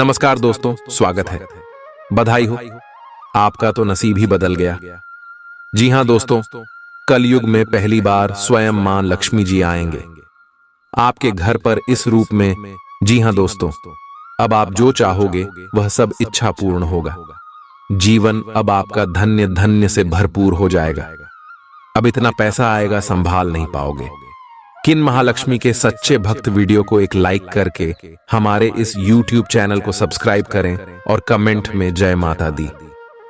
नमस्कार दोस्तों, स्वागत है। बधाई हो, आपका तो नसीब ही बदल गया। जी हां दोस्तों, कलयुग में पहली बार स्वयं मां लक्ष्मी जी आएंगे आपके घर पर इस रूप में। जी हां दोस्तों, अब आप जो चाहोगे वह सब इच्छा पूर्ण होगा। जीवन अब आपका धन्य धन्य से भरपूर हो जाएगा। अब इतना पैसा आएगा संभाल नहीं पाओगे। किन महालक्ष्मी के सच्चे भक्त वीडियो को एक लाइक करके हमारे इस YouTube चैनल को सब्सक्राइब करें और कमेंट में जय माता दी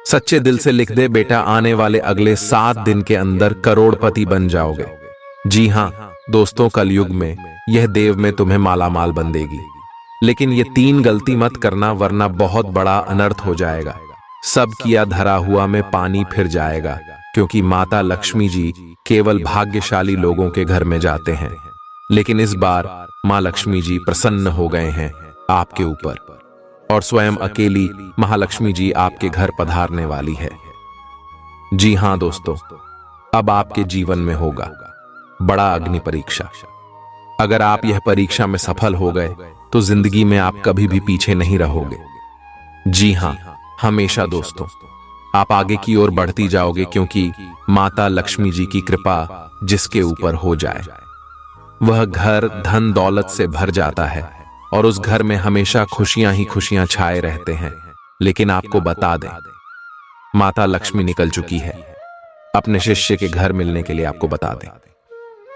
सच्चे दिल से लिख दे बेटा, आने वाले अगले 7 दिन के अंदर करोड़पति बन जाओगे। जी हां दोस्तों, कलयुग में यह देव में तुम्हें मालामाल बन देगी। लेकिन ये 3 गलती मत करना, वरना बहुत बड़ा अनर्थ हो जाएगा। सब किया धरा हुआ में पानी फिर जाएगा, क्योंकि माता लक्ष्मी जी केवल भाग्यशाली लोगों के घर में जाते हैं। लेकिन इस बार मां लक्ष्मी जी प्रसन्न हो गए हैं आपके ऊपर और स्वयं अकेली महालक्ष्मी जी आपके घर पधारने वाली है। जी हां दोस्तों, अब आपके जीवन में होगा बड़ा अग्नि परीक्षा। अगर आप यह परीक्षा में सफल हो गए तो जिंदगी में आप कभी भी पीछे नहीं रहोगे। जी हां, हमेशा दोस्तों आप आगे की ओर बढ़ती जाओगे, क्योंकि माता लक्ष्मी जी की कृपा जिसके ऊपर हो जाए वह घर धन दौलत से भर जाता है और उस घर में हमेशा खुशियां ही खुशियां छाए रहते हैं। लेकिन आपको बता दें, माता लक्ष्मी निकल चुकी है अपने शिष्य के घर मिलने के लिए। आपको बता दें,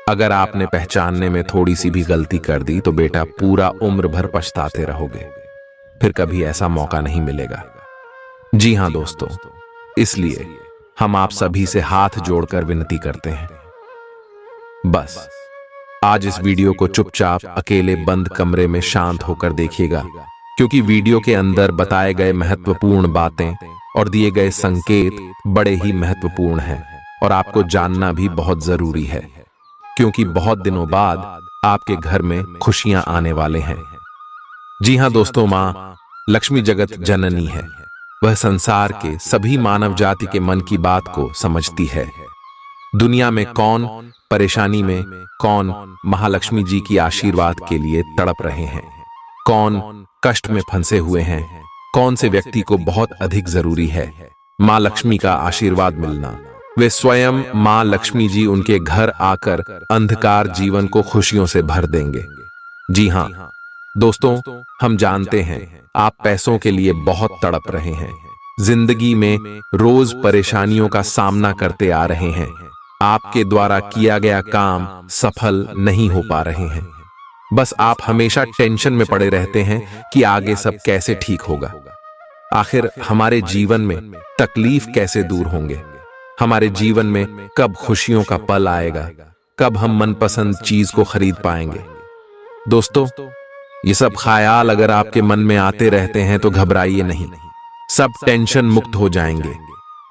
अगर आपने पहचानने में थोड़ी सी भी गलती कर दी तो बेटा पूरा उम्र भर पछताते रहोगे, फिर कभी ऐसा मौका नहीं मिलेगा। जी हां दोस्तों, इसलिए हम आप सभी से हाथ जोड़कर विनती करते हैं, बस आज इस वीडियो को चुपचाप अकेले बंद कमरे में शांत होकर देखिएगा, क्योंकि वीडियो के अंदर बताए गए महत्वपूर्ण बातें और दिए गए संकेत बड़े ही महत्वपूर्ण हैं और आपको जानना भी बहुत जरूरी है, क्योंकि बहुत दिनों बाद आपके घर में खुशियां आने वाले हैं। जी हां दोस्तों, मां लक्ष्मी जगत जननी है। वह संसार के सभी मानव जाति के मन की बात को समझती है। दुनिया में कौन परेशानी में, कौन महालक्ष्मी जी की आशीर्वाद के लिए तड़प रहे हैं, कौन कष्ट में फंसे हुए हैं, कौन से व्यक्ति को बहुत अधिक जरूरी है मां लक्ष्मी का आशीर्वाद मिलना, वे स्वयं मां लक्ष्मी जी उनके घर आकर अंधकार जीवन को खुशियों से भर देंगे। जी हां दोस्तों, हम जानते हैं आप पैसों के लिए बहुत तड़प रहे हैं, जिंदगी में रोज परेशानियों का सामना करते आ रहे हैं। आपके द्वारा किया गया काम सफल नहीं हो पा रहे हैं। बस आप हमेशा टेंशन में पड़े रहते हैं कि आगे सब कैसे ठीक होगा, आखिर हमारे जीवन में तकलीफ कैसे दूर होंगे, हमारे जीवन में कब खुशियों का पल आएगा, कब हम मनपसंद चीज को खरीद पाएंगे। दोस्तों, ये सब ख्याल अगर आपके मन में आते रहते हैं तो घबराइए नहीं, सब टेंशन मुक्त हो जाएंगे।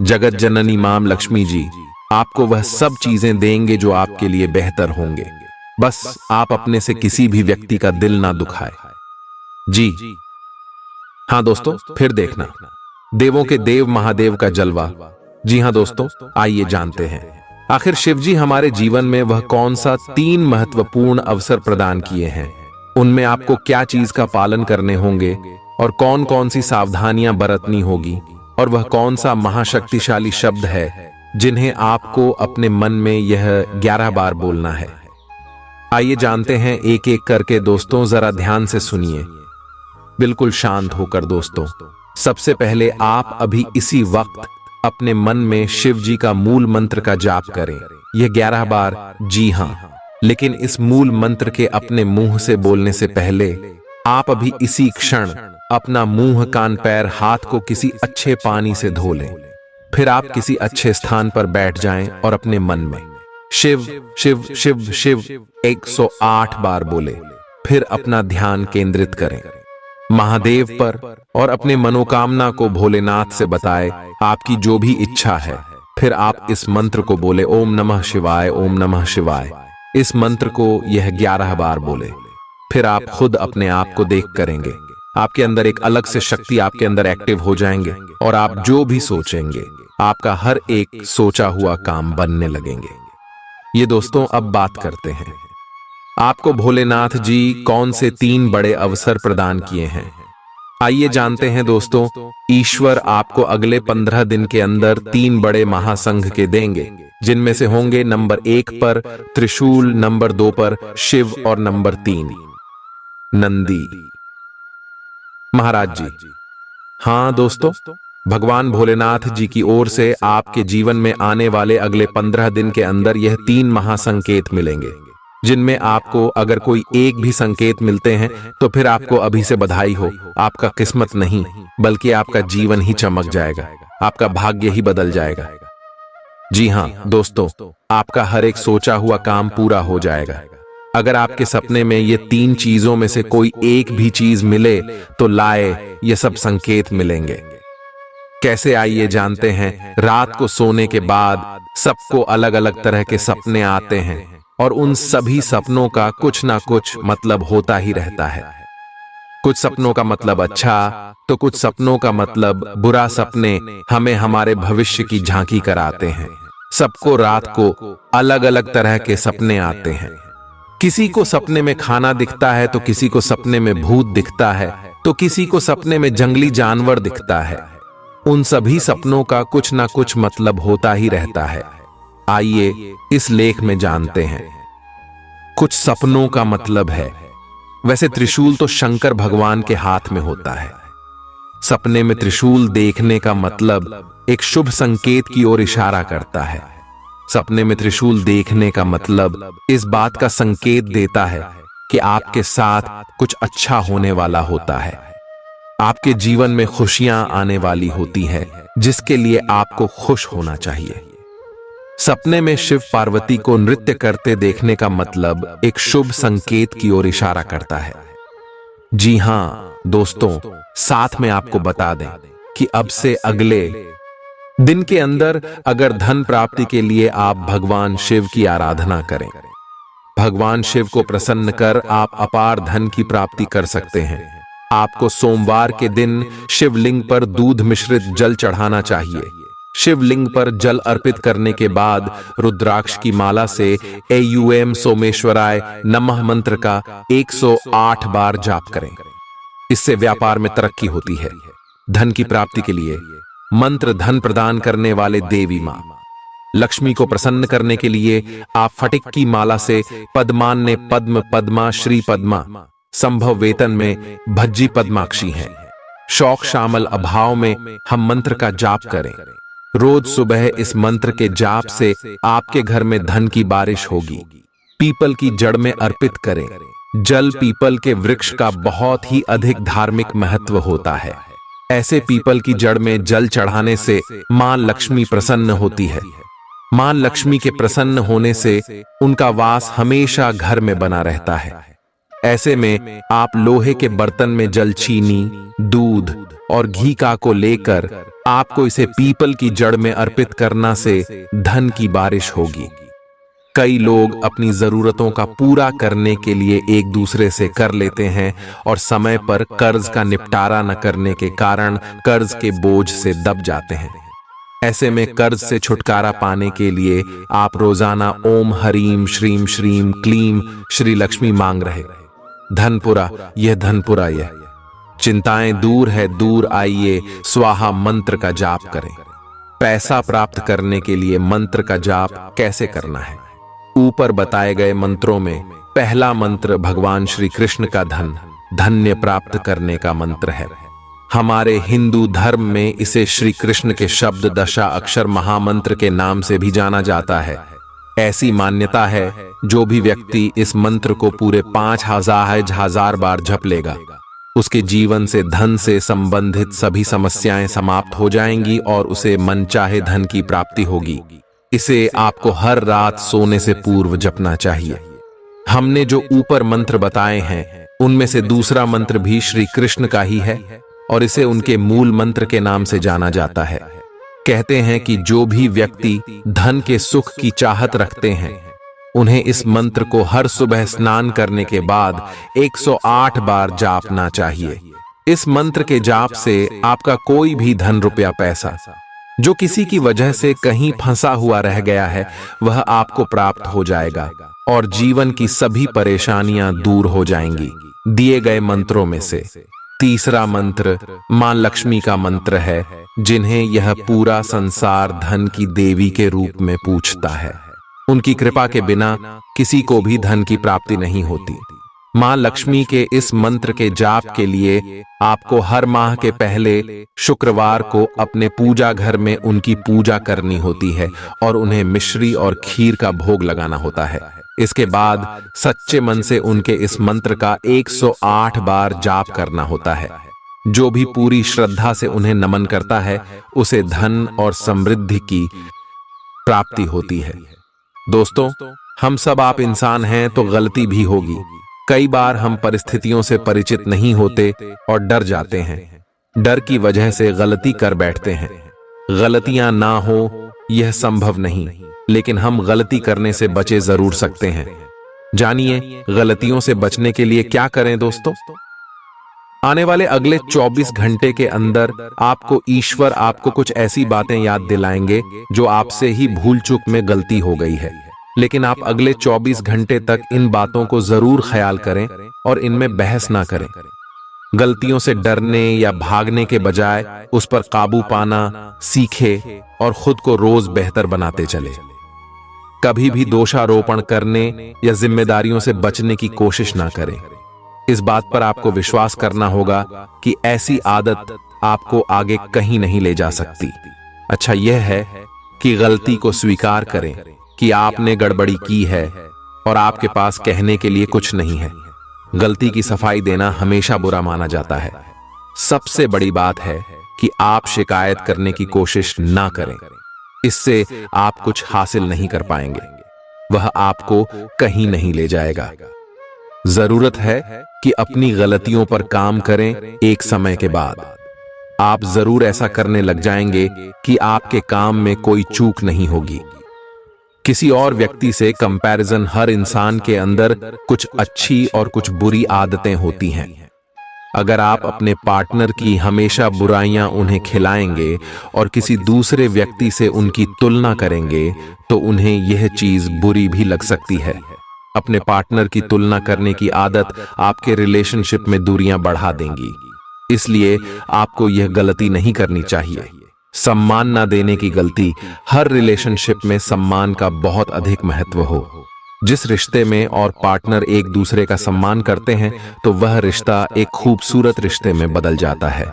जगत जननी मां लक्ष्मी जी आपको वह सब चीजें देंगे जो आपके लिए बेहतर होंगे। बस आप अपने से किसी भी व्यक्ति का दिल ना दुखाए। जी हां दोस्तों, फिर देखना देवों के देव महादेव का जलवा। जी हां दोस्तों, आइए जानते हैं आखिर शिव जी हमारे जीवन में वह कौन सा 3 महत्वपूर्ण अवसर प्रदान किए हैं, उनमें आपको क्या चीज का पालन करने होंगे और कौन कौन सी सावधानियां बरतनी होगी, और वह कौन सा महाशक्तिशाली शब्द है जिन्हें आपको अपने मन में यह 11 बार बोलना है। आइए जानते हैं एक एक करके दोस्तों, जरा ध्यान से सुनिए, बिल्कुल शांत होकर दोस्तों। सबसे पहले आप अभी इसी वक्त अपने मन में शिव जी का मूल मंत्र का जाप करें, यह 11 बार। जी हां, लेकिन इस मूल मंत्र के अपने मुंह से बोलने से पहले आप अभी इसी क्षण अपना मुंह, कान, पैर, हाथ को किसी अच्छे पानी से धो लें। फिर आप किसी अच्छे स्थान पर बैठ जाएं और अपने मन में शिव शिव शिव शिव 108 बार बोले। फिर अपना ध्यान केंद्रित करें महादेव पर और अपने मनोकामना को भोलेनाथ से बताएं, आपकी जो भी इच्छा है। फिर आप इस मंत्र को बोले, ओम नमः शिवाय, ओम नमः शिवाय। इस मंत्र को यह 11 बार बोले। फिर आप खुद अपने आप को देख करेंगे, आपके अंदर एक अलग से शक्ति आपके अंदर एक्टिव हो जाएंगे और आप जो भी सोचेंगे आपका हर एक सोचा हुआ काम बनने लगेंगे। ये दोस्तों, अब बात करते हैं आपको भोलेनाथ जी कौन से 3 बड़े अवसर प्रदान किए हैं। आइए जानते हैं दोस्तों, ईश्वर आपको अगले 15 दिन के अंदर 3 बड़े महासंघ के देंगे, जिनमें से होंगे नंबर 1 पर त्रिशूल, नंबर 2 पर शिव और नंबर 3 नंदी महाराज जी। हाँ दोस्तों, भगवान भोलेनाथ जी की ओर से आपके जीवन में आने वाले अगले 15 दिन के अंदर यह 3 महासंकेत मिलेंगे, जिनमें आपको अगर कोई एक भी संकेत मिलते हैं तो फिर आपको अभी से बधाई हो। आपका किस्मत नहीं बल्कि आपका जीवन ही चमक जाएगा, आपका भाग्य ही बदल जाएगा। जी हाँ दोस्तों, आपका हर एक सोचा हुआ काम पूरा हो जाएगा। अगर आपके सपने में ये 3 चीजों में से कोई एक भी चीज मिले तो लाए ये सब संकेत मिलेंगे। कैसे, आइए जानते हैं। रात को सोने के बाद सबको अलग अलग तरह के सपने आते हैं और उन सभी सपनों का कुछ ना कुछ मतलब होता ही रहता है। कुछ सपनों का मतलब अच्छा तो कुछ सपनों का मतलब बुरा। सपने हमें हमारे भविष्य की झांकी कराते हैं। सबको रात को अलग अलग तरह के सपने आते हैं। किसी को सपने में खाना दिखता है तो किसी को सपने में भूत दिखता है तो किसी को सपने में जंगली जानवर दिखता है। उन सभी सपनों का कुछ ना कुछ मतलब होता ही रहता है। आइए इस लेख में जानते हैं। कुछ सपनों का मतलब है। वैसे त्रिशूल तो शंकर भगवान के हाथ में होता है। सपने में त्रिशूल देखने का मतलब एक शुभ संकेत की ओर इशारा करता है। सपने में त्रिशूल देखने का मतलब इस बात का संकेत देता है कि आपके साथ कुछ अच्छा होने वाला होता है। आपके जीवन में खुशियां आने वाली होती है, जिसके लिए आपको खुश होना चाहिए। सपने में शिव पार्वती को नृत्य करते देखने का मतलब एक शुभ संकेत की ओर इशारा करता है। जी हां दोस्तों, साथ में आपको बता दें कि अब से अगले दिन के अंदर अगर धन प्राप्ति के लिए आप भगवान शिव की आराधना करें, भगवान शिव को प्रसन्न कर आप अपार धन की प्राप्ति कर सकते हैं। आपको सोमवार के दिन शिवलिंग पर दूध मिश्रित जल चढ़ाना चाहिए। शिवलिंग पर जल अर्पित करने के बाद रुद्राक्ष की माला से एयूएम सोमेश्वराय नमः मंत्र का 108 बार जाप करें। इससे व्यापार में तरक्की होती है। धन की प्राप्ति के लिए मंत्र धन प्रदान करने वाले देवी मां लक्ष्मी को प्रसन्न करने के लिए आप फटिक की माला से पद्मान्य पद्म पद्मा श्री पद्मा संभव वेतन में भज्जी पद्माक्षी है। शौक शामल अभाव में हम मंत्र का जाप करें। रोज सुबह इस मंत्र के जाप से आपके घर में धन की बारिश होगी। पीपल की जड़ में अर्पित करें। जल पीपल के वृक्ष का बहुत ही अधिक धार्मिक महत्व होता है। ऐसे पीपल की जड़ में जल चढ़ाने से मां लक्ष्मी प्रसन्न होती है। मां लक्ष्मी के प्रसन्न होने से उनका वास हमेशा घर में बना रहता है। ऐसे में आप लोहे के बर्तन में जल, चीनी, दूध और घी का को लेकर आपको इसे पीपल की जड़ में अर्पित करना से धन की बारिश होगी। कई लोग अपनी जरूरतों का पूरा करने के लिए एक दूसरे से कर लेते हैं और समय पर कर्ज का निपटारा न करने के कारण कर्ज के बोझ से दब जाते हैं। ऐसे में कर्ज से छुटकारा पाने के लिए आप रोजाना ओम हरीम श्रीम श्रीम क्लीम श्री लक्ष्मी मांग रहे। धनपुरा यह धनपुरा यह, चिंताएं दूर है दूर आइए स्वाहा मंत्र का जाप करें। पैसा प्राप्त करने के लिए मंत्र का जाप कैसे करना है? ऊपर बताए गए मंत्रों में पहला मंत्र भगवान श्री कृष्ण का धन्य प्राप्त करने का मंत्र है। हमारे हिंदू धर्म में इसे श्री कृष्ण के शब्द दशा अक्षर महामंत्र के नाम से भी जाना जाता है। ऐसी मान्यता है जो भी व्यक्ति इस मंत्र को पूरे 5000 बार जप लेगा, उसके जीवन से धन से संबंधित सभी समस्याएं समाप्त हो जाएंगी और उसे मनचाहे धन की प्राप्ति होगी। इसे आपको हर रात सोने से पूर्व जपना चाहिए। हमने जो ऊपर मंत्र बताए हैं उनमें से दूसरा मंत्र भी श्री कृष्ण का ही है और इसे उनके मूल मंत्र के नाम से जाना जाता है। कहते हैं कि जो भी व्यक्ति धन के सुख की चाहत रखते हैं उन्हें इस मंत्र को हर सुबह स्नान करने के बाद 108 बार जापना चाहिए। इस मंत्र के जाप से आपका कोई भी धन रुपया पैसा जो किसी की वजह से कहीं फंसा हुआ रह गया है वह आपको प्राप्त हो जाएगा और जीवन की सभी परेशानियां दूर हो जाएंगी। दिए गए मंत्रों में से तीसरा मंत्र मां लक्ष्मी का मंत्र है, जिन्हें यह पूरा संसार धन की देवी के रूप में पूजता है। उनकी कृपा के बिना किसी को भी धन की प्राप्ति नहीं होती। मां लक्ष्मी के इस मंत्र के जाप के लिए आपको हर माह के पहले शुक्रवार को अपने पूजा घर में उनकी पूजा करनी होती है और उन्हें मिश्री और खीर का भोग लगाना होता है। इसके बाद सच्चे मन से उनके इस मंत्र का 108 बार जाप करना होता है। जो भी पूरी श्रद्धा से उन्हें नमन करता है, उसे धन और समृद्धि की प्राप्ति होती है। दोस्तों, हम सब आप इंसान हैं तो गलती भी होगी। कई बार हम परिस्थितियों से परिचित नहीं होते और डर जाते हैं। डर की वजह से गलती कर बैठते हैं। गलतियां ना हो यह संभव नहीं, लेकिन हम गलती करने से बचे जरूर सकते हैं। जानिए गलतियों से बचने के लिए क्या करें दोस्तों। आने वाले अगले 24 घंटे के अंदर आपको ईश्वर आपको कुछ ऐसी बातें याद दिलाएंगे जो आपसे ही भूल चूक में गलती हो गई है, लेकिन आप अगले 24 घंटे तक इन बातों को जरूर ख्याल करें और इनमें बहस ना करें। गलतियों से डरने या भागने के बजाय उस पर काबू पाना सीखे और खुद को रोज बेहतर बनाते चले। कभी भी दोषारोपण करने या जिम्मेदारियों से बचने की कोशिश ना करें। इस बात पर आपको विश्वास करना होगा कि ऐसी आदत आपको आगे कहीं नहीं ले जा सकती। अच्छा यह है कि गलती को स्वीकार करें कि आपने गड़बड़ी की है और आपके पास कहने के लिए कुछ नहीं है। गलती की सफाई देना हमेशा बुरा माना जाता है। सबसे बड़ी बात है कि आप शिकायत करने की कोशिश ना करें। इससे आप कुछ हासिल नहीं कर पाएंगे। वह आपको कहीं नहीं ले जाएगा। जरूरत है कि अपनी गलतियों पर काम करें। एक समय के बाद आप जरूर ऐसा करने लग जाएंगे कि आपके काम में कोई चूक नहीं होगी। किसी और व्यक्ति से कंपैरिजन हर इंसान के अंदर कुछ अच्छी और कुछ बुरी आदतें होती हैं। अगर आप अपने पार्टनर की हमेशा बुराइयां उन्हें खिलाएंगे और किसी दूसरे व्यक्ति से उनकी तुलना करेंगे तो उन्हें यह चीज बुरी भी लग सकती है। अपने पार्टनर की तुलना करने की आदत आपके रिलेशनशिप में दूरियां बढ़ा देंगी। इसलिए आपको यह गलती नहीं करनी चाहिए। सम्मान ना देने की गलती। हर रिलेशनशिप में सम्मान का बहुत अधिक महत्व हो। जिस रिश्ते में और पार्टनर एक दूसरे का सम्मान करते हैं तो वह रिश्ता एक खूबसूरत रिश्ते में बदल जाता है।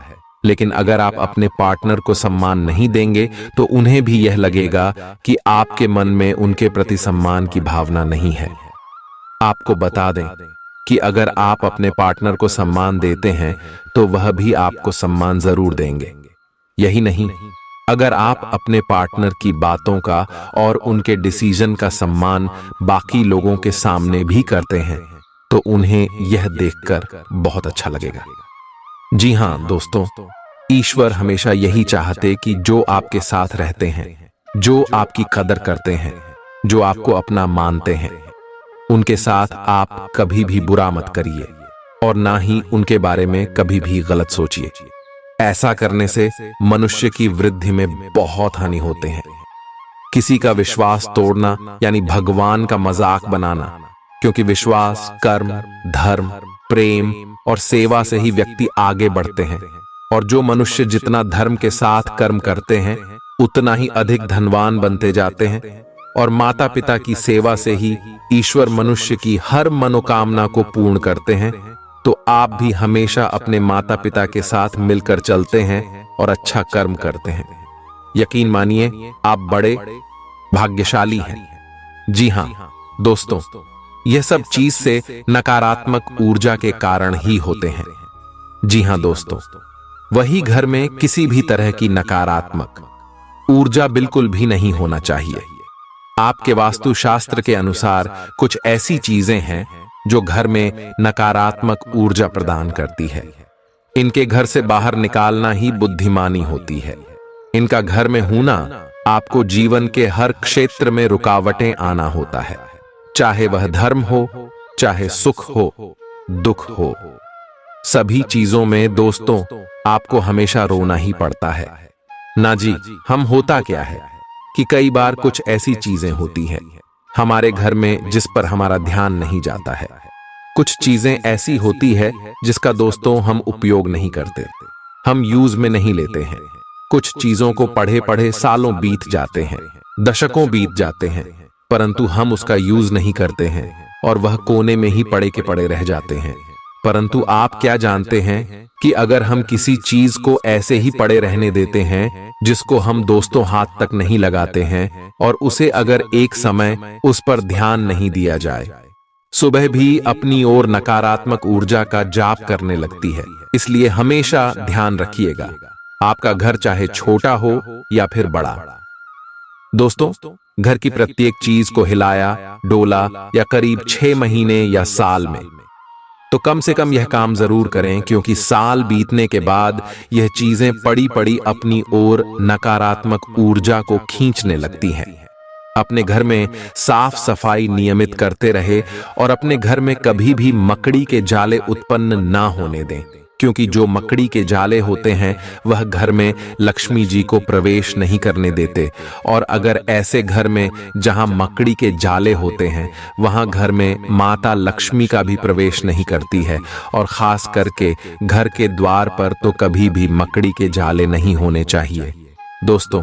लेकिन अगर आप अपने पार्टनर को सम्मान नहीं देंगे तो उन्हें भी यह लगेगा कि आपके मन में उनके प्रति सम्मान की भावना नहीं है। आपको बता दें कि अगर आप अपने पार्टनर को सम्मान देते हैं तो वह भी आपको सम्मान जरूर देंगे। यही नहीं, अगर आप अपने पार्टनर की बातों का और उनके डिसीजन का सम्मान बाकी लोगों के सामने भी करते हैं तो उन्हें यह देखकर बहुत अच्छा लगेगा। जी हां दोस्तों, ईश्वर हमेशा यही चाहते कि जो आपके साथ रहते हैं, जो आपकी कदर करते हैं, जो आपको अपना मानते हैं, उनके साथ आप कभी भी बुरा मत करिए और ना ही उनके बारे में कभी भी गलत सोचिए। ऐसा करने से मनुष्य की वृद्धि में बहुत हानि होते हैं। किसी का विश्वास तोड़ना यानी भगवान का मजाक बनाना, क्योंकि विश्वास, कर्म, धर्म, प्रेम और सेवा से ही व्यक्ति आगे बढ़ते हैं। और जो मनुष्य जितना धर्म के साथ कर्म करते हैं उतना ही अधिक धनवान बनते जाते हैं। और माता पिता की सेवा से ही ईश्वर मनुष्य की हर मनोकामना को पूर्ण करते हैं। तो आप भी हमेशा अपने माता पिता के साथ मिलकर चलते हैं और अच्छा कर्म करते हैं। यकीन मानिए आप बड़े भाग्यशाली हैं। जी हां दोस्तों, यह सब चीज से नकारात्मक ऊर्जा के कारण ही होते हैं। जी हां दोस्तों, वही घर में किसी भी तरह की नकारात्मक ऊर्जा बिल्कुल भी नहीं होना चाहिए। आपके वास्तुशास्त्र के अनुसार कुछ ऐसी चीजें हैं जो घर में नकारात्मक ऊर्जा प्रदान करती है। इनके घर से बाहर निकालना ही बुद्धिमानी होती है। इनका घर में होना आपको जीवन के हर क्षेत्र में रुकावटें आना होता है, चाहे वह धर्म हो, चाहे सुख हो, दुख हो। सभी चीजों में दोस्तों आपको हमेशा रोना ही पड़ता है ना। जी हम होता क्या है कि कई बार कुछ ऐसी चीजें होती हैं हमारे घर में जिस पर हमारा ध्यान नहीं जाता है। कुछ चीजें ऐसी होती है जिसका दोस्तों हम उपयोग नहीं करते, हम यूज में नहीं लेते हैं। कुछ चीजों को पढ़े पढ़े सालों बीत जाते हैं, दशकों बीत जाते हैं, परंतु हम उसका यूज नहीं करते हैं और वह कोने में ही पड़े के पड़े रह जाते हैं। परंतु आप क्या जानते हैं कि अगर हम किसी चीज को ऐसे ही पड़े रहने देते हैं जिसको हम दोस्तों हाथ तक नहीं लगाते हैं और उसे अगर एक समय उस पर ध्यान नहीं दिया जाए, सुबह भी अपनी ओर नकारात्मक ऊर्जा का जाप करने लगती है। इसलिए हमेशा ध्यान रखिएगा, आपका घर चाहे छोटा हो या फिर बड़ा। दोस्तों, घर की प्रत्येक चीज को हिलाया डोला या करीब 6 महीने या साल में, तो कम से कम यह काम जरूर करें, क्योंकि साल बीतने के बाद यह चीजें पड़ी पड़ी अपनी ओर नकारात्मक ऊर्जा को खींचने लगती हैं। अपने घर में साफ सफाई नियमित करते रहे और अपने घर में कभी भी मकड़ी के जाले उत्पन्न ना होने दें, क्योंकि जो मकड़ी के जाले होते हैं वह घर में लक्ष्मी जी को प्रवेश नहीं करने देते। और अगर ऐसे घर में जहां मकड़ी के जाले होते हैं वहां घर में माता लक्ष्मी का भी प्रवेश नहीं करती है, और खास करके घर के द्वार पर तो कभी भी मकड़ी के जाले नहीं होने चाहिए। दोस्तों,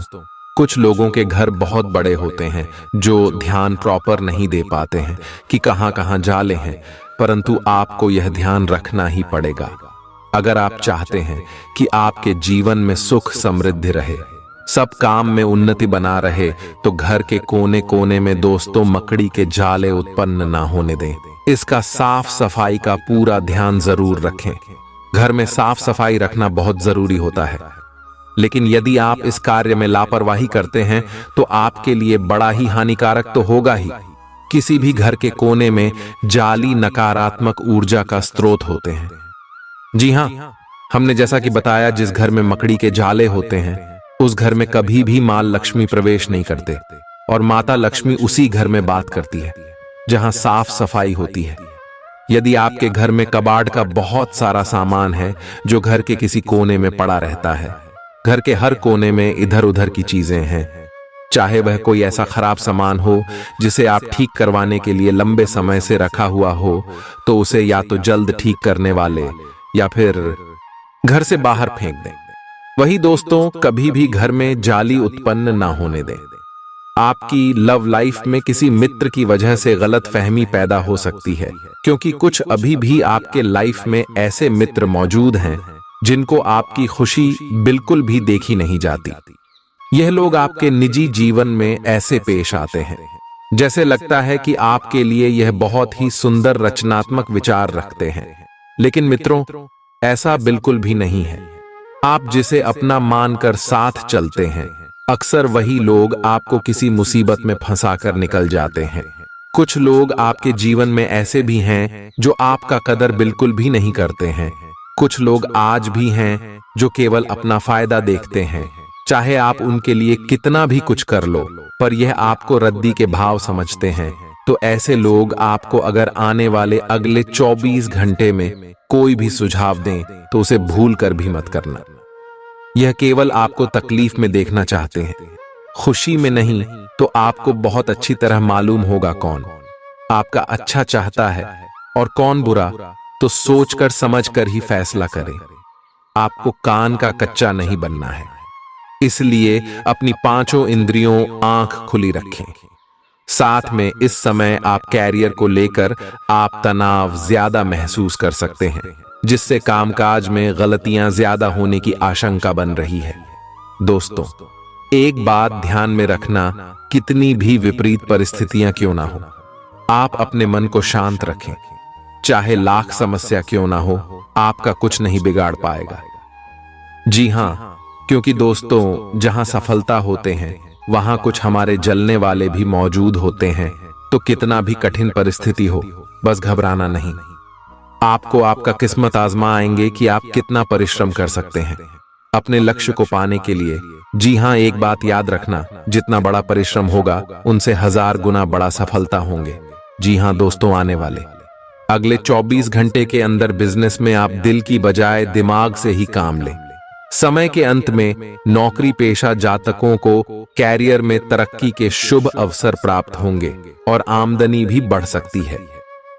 कुछ लोगों के घर बहुत बड़े होते हैं जो ध्यान प्रॉपर नहीं दे पाते हैं कि कहां कहां जाले हैं, परंतु आपको यह ध्यान रखना ही पड़ेगा। अगर आप चाहते हैं कि आपके जीवन में सुख समृद्धि रहे, सब काम में उन्नति बना रहे, तो घर के कोने कोने में दोस्तों मकड़ी के जाले उत्पन्न ना होने दें। इसका साफ सफाई का पूरा ध्यान जरूर रखें। घर में साफ सफाई रखना बहुत जरूरी होता है, लेकिन यदि आप इस कार्य में लापरवाही करते हैं तो आपके लिए बड़ा ही हानिकारक तो होगा ही। किसी भी घर के कोने में जाली नकारात्मक ऊर्जा का स्रोत होते हैं। जी हां, हमने जैसा कि बताया, जिस घर में मकड़ी के जाले होते हैं उस घर में कभी भी मां लक्ष्मी प्रवेश नहीं करते, और माता लक्ष्मी उसी घर में बात करती है जहां साफ सफाई होती है। यदि आपके घर में कबाड़ का बहुत सारा सामान है जो घर के किसी कोने में पड़ा रहता है, घर के हर कोने में इधर उधर की चीजें हैं, चाहे वह कोई ऐसा खराब सामान हो जिसे आप ठीक करवाने के लिए लंबे समय से रखा हुआ हो, तो उसे या तो जल्द ठीक करने वाले या फिर घर से बाहर फेंक दें। वही दोस्तों, कभी भी घर में जाली उत्पन्न ना होने दें। आपकी लव लाइफ में किसी मित्र की वजह से गलत फहमी पैदा हो सकती है, क्योंकि कुछ अभी भी आपके लाइफ में ऐसे मित्र मौजूद हैं जिनको आपकी खुशी बिल्कुल भी देखी नहीं जाती। यह लोग आपके निजी जीवन में ऐसे पेश आते हैं जैसे लगता है कि आपके लिए यह बहुत ही सुंदर रचनात्मक विचार रखते हैं, लेकिन मित्रों, ऐसा बिल्कुल भी नहीं है। आप जिसे अपना मानकर साथ चलते हैं, अक्सर वही लोग आपको किसी मुसीबत में फंसाकर निकल जाते हैं। कुछ लोग आपके जीवन में ऐसे भी हैं जो आपका कदर बिल्कुल भी नहीं करते हैं। कुछ लोग आज भी हैं जो केवल अपना फायदा देखते हैं, चाहे आप उनके लिए कितना भी कुछ कर लो, पर यह आपको रद्दी के भाव समझते हैं। तो ऐसे लोग आपको अगर आने वाले अगले 24 घंटे में कोई भी सुझाव दें तो उसे भूल कर भी मत करना। यह केवल आपको तकलीफ में देखना चाहते हैं, खुशी में नहीं। तो आपको बहुत अच्छी तरह मालूम होगा कौन आपका अच्छा चाहता है और कौन बुरा, तो सोचकर समझकर ही फैसला करें। आपको कान का कच्चा नहीं बनना है, इसलिए अपनी पांचों इंद्रियों आंख खुली रखें। साथ में इस समय आप कैरियर को लेकर आप तनाव ज्यादा महसूस कर सकते हैं, जिससे कामकाज में गलतियां ज्यादा होने की आशंका बन रही है। दोस्तों, एक बात ध्यान में रखना, कितनी भी विपरीत परिस्थितियां क्यों ना हो, आप अपने मन को शांत रखें। चाहे लाख समस्या क्यों ना हो, आपका कुछ नहीं बिगाड़ पाएगा। जी हां, क्योंकि दोस्तों, जहां सफलता होते हैं वहां कुछ हमारे जलने वाले भी मौजूद होते हैं। तो कितना भी कठिन परिस्थिति हो, बस घबराना नहीं। आपको आपका किस्मत आजमाएंगे कि आप कितना परिश्रम कर सकते हैं अपने लक्ष्य को पाने के लिए। जी हां, एक बात याद रखना, जितना बड़ा परिश्रम होगा उनसे 1000 गुना बड़ा सफलता होंगे। जी हां दोस्तों, आने वाले अगले 24 घंटे के अंदर बिजनेस में आप दिल की बजाय दिमाग से ही काम लें। समय के अंत में नौकरी पेशा जातकों को कैरियर में तरक्की के शुभ अवसर प्राप्त होंगे और आमदनी भी बढ़ सकती है।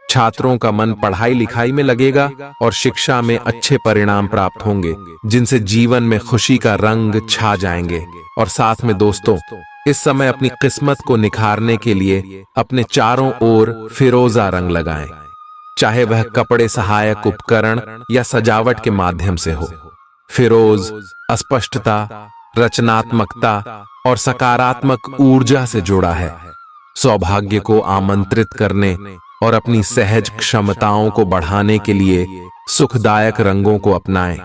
छात्रों का मन पढ़ाई लिखाई में लगेगा और शिक्षा में अच्छे परिणाम प्राप्त होंगे, जिनसे जीवन में खुशी का रंग छा जाएंगे। और साथ में दोस्तों, इस समय अपनी किस्मत को निखारने के लिए अपने चारों ओर फिरोजा रंग लगाएं, चाहे वह कपड़े, सहायक उपकरण या सजावट के माध्यम से हो। फिरोज अस्पष्टता, रचनात्मकता और सकारात्मक ऊर्जा से जुड़ा है। सौभाग्य को आमंत्रित करने और अपनी सहज क्षमताओं को बढ़ाने के लिए सुखदायक रंगों को अपनाएं।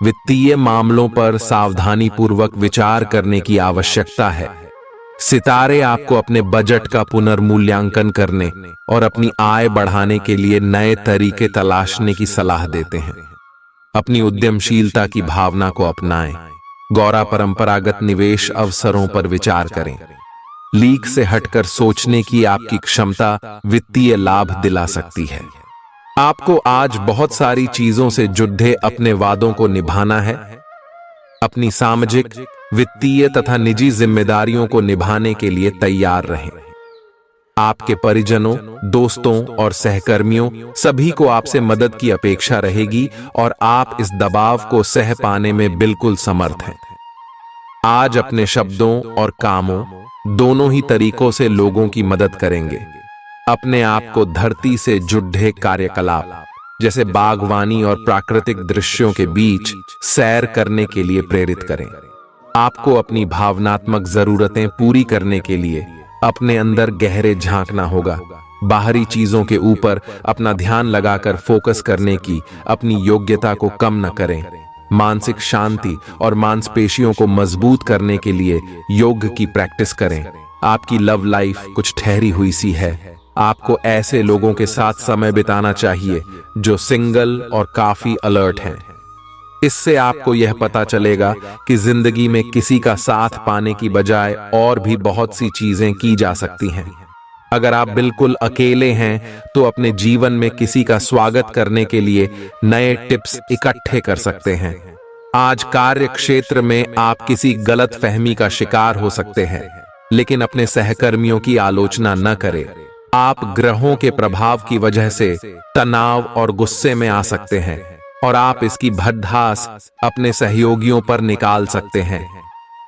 वित्तीय मामलों पर सावधानी पूर्वक विचार करने की आवश्यकता है। सितारे आपको अपने बजट का पुनर्मूल्यांकन करने और अपनी आय बढ़ाने के लिए नए तरीके तलाशने की सलाह देते हैं। अपनी उद्यमशीलता की भावना को अपनाएं। गौरा परंपरागत निवेश अवसरों पर विचार करें। लीक से हटकर सोचने की आपकी क्षमता वित्तीय लाभ दिला सकती है। आपको आज बहुत सारी चीजों से जुड़े अपने वादों को निभाना है। अपनी सामाजिक, वित्तीय तथा निजी जिम्मेदारियों को निभाने के लिए तैयार रहें। आपके परिजनों, दोस्तों और सहकर्मियों सभी को आपसे मदद की अपेक्षा रहेगी और आप इस दबाव को सह पाने में बिल्कुल समर्थ हैं। आज अपने शब्दों और कामों दोनों ही तरीकों से लोगों की मदद करेंगे। अपने आप को धरती से जुड़े कार्यकलाप जैसे बागवानी और प्राकृतिक दृश्यों के बीच सैर करने के लिए प्रेरित करें। आपको अपनी भावनात्मक जरूरतें पूरी करने के लिए अपने अंदर गहरे झांकना होगा। बाहरी चीजों के ऊपर अपना ध्यान लगाकर फोकस करने की अपनी योग्यता को कम न करें। मानसिक शांति और मांसपेशियों को मजबूत करने के लिए योग की प्रैक्टिस करें। आपकी लव लाइफ कुछ ठहरी हुई सी है। आपको ऐसे लोगों के साथ समय बिताना चाहिए जो सिंगल और काफी अलर्ट हैं। इससे आपको यह पता चलेगा कि जिंदगी में किसी का साथ पाने की बजाय और भी बहुत सी चीजें की जा सकती हैं। अगर आप बिल्कुल अकेले हैं तो अपने जीवन में किसी का स्वागत करने के लिए नए टिप्स इकट्ठे कर सकते हैं। आज कार्य क्षेत्र में आप किसी गलत फहमी का शिकार हो सकते हैं, लेकिन अपने सहकर्मियों की आलोचना न करें। आप ग्रहों के प्रभाव की वजह से तनाव और गुस्से में आ सकते हैं और आप इसकी भद्दास अपने सहयोगियों पर निकाल सकते हैं।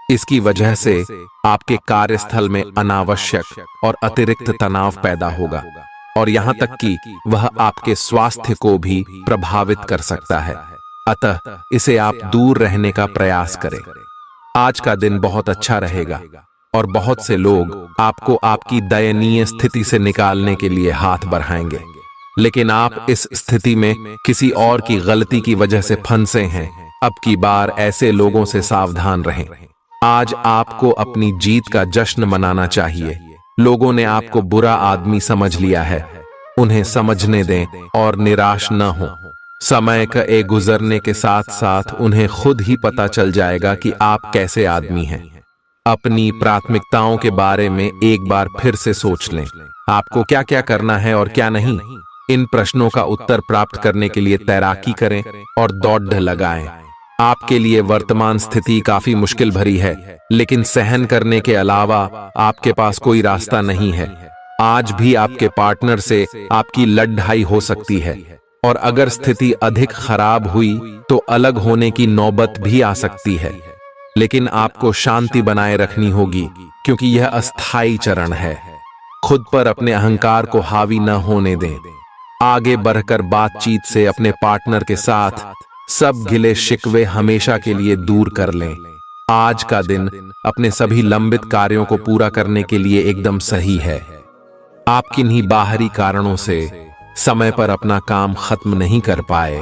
इसकी वजह से आपके कार्यस्थल में अनावश्यक और अतिरिक्त तनाव पैदा होगा और यहां तक कि वह आपके स्वास्थ्य को भी प्रभावित कर सकता है। अतः इसे आप दूर रहने का प्रयास करें। आज का दिन बहुत अच्छा रहेगा और बहुत से लोग आपको आपकी दयनीय स्थिति से निकालने के लिए हाथ बढ़ाएंगे, लेकिन आप इस स्थिति में किसी और की गलती की वजह से फंसे हैं। अब की बार ऐसे लोगों से सावधान रहें। आज आपको अपनी जीत का जश्न मनाना चाहिए। लोगों ने आपको बुरा आदमी समझ लिया है, उन्हें समझने दें और निराश न हो। समय का गुजरने के साथ साथ उन्हें खुद ही पता चल जाएगा कि आप कैसे आदमी हैं। अपनी प्राथमिकताओं के बारे में एक बार फिर से सोच लें। आपको क्या क्या करना है और क्या नहीं। इन प्रश्नों का उत्तर प्राप्त करने के लिए तैराकी करें और दौड़ लगाएं। आपके लिए वर्तमान स्थिति काफी मुश्किल भरी है, लेकिन सहन करने के अलावा आपके पास कोई रास्ता नहीं है। आज भी आपके पार्टनर से आपकी लड़ाई हो सकती है और अगर स्थिति अधिक खराब हुई तो अलग होने की नौबत भी आ सकती है, लेकिन आपको शांति बनाए रखनी होगी क्योंकि यह अस्थायी चरण है। खुद पर अपने अहंकार को हावी न होने दें। आगे बढ़कर बातचीत से अपने पार्टनर के साथ सब गिले शिकवे हमेशा के लिए दूर कर लें। आज का दिन अपने सभी लंबित कार्यों को पूरा करने के लिए एकदम सही है। आप किन्हीं बाहरी कारणों से समय पर अपना काम खत्म नहीं कर पाए